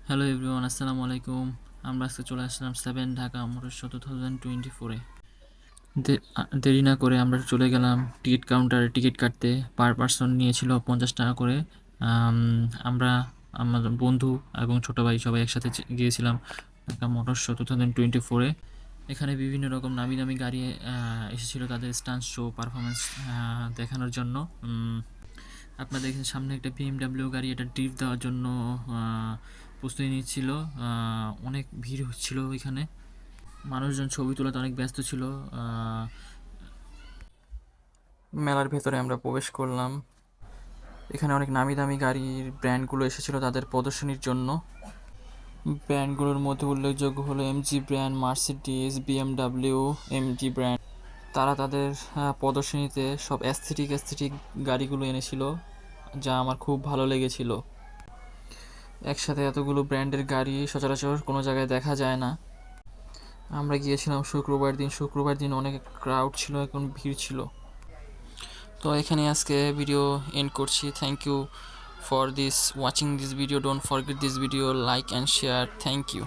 Hello everyone, আসসালামু আলাইকুম। আমরা আজকে চলে আসলাম 7 ঢাকা মোটর শো 2024-এ। দেরি না করে আমরা চলে গেলাম টিকিট কাউন্টারে টিকিট কাটতে। পার পার্সন নিয়েছিল 50 টাকা করে। আমরা আমাদের বন্ধু এবং ছোটো ভাই সবাই একসাথে গিয়েছিলাম ঢাকা মোটর শো 2024-এ। এখানে বিভিন্ন রকম নামি দামি গাড়ি এসেছিলো তাদের স্টান্ট শো পারফরমেন্স দেখানোর জন্য। আপনারা দেখেন সামনে একটা বিএমডাব্লিউ গাড়ি, এটা ড্রিফট দেওয়ার জন্য প্রস্তুতি নিচ্ছিল। অনেক ভিড় হচ্ছিল ওইখানে, মানুষজন ছবি তোলাতে অনেক ব্যস্ত ছিল। মেলার ভেতরে আমরা প্রবেশ করলাম। এখানে অনেক নামি দামি গাড়ির ব্র্যান্ডগুলো এসেছিলো তাদের প্রদর্শনীর জন্য। ব্র্যান্ডগুলোর মধ্যে উল্লেখযোগ্য হলো MG brand, Mercedes, BMW, MG brand. তারা তাদের প্রদর্শনীতে সব অ্যাস্থেটিক গাড়িগুলো এনেছিল, যা আমার খুব ভালো লেগেছিল। একসাথে এতগুলো ব্র্যান্ডের গাড়ি সচরাচর কোনো জায়গায় দেখা যায় না। আমরা গিয়েছিলাম শুক্রবার দিন অনেক ক্রাউড ছিল, এখন ভিড় ছিল। তো এখানে আজকে ভিডিও এন্ড করছি। Thank you for this watching this video. Don't forget this video, like and share. Thank you.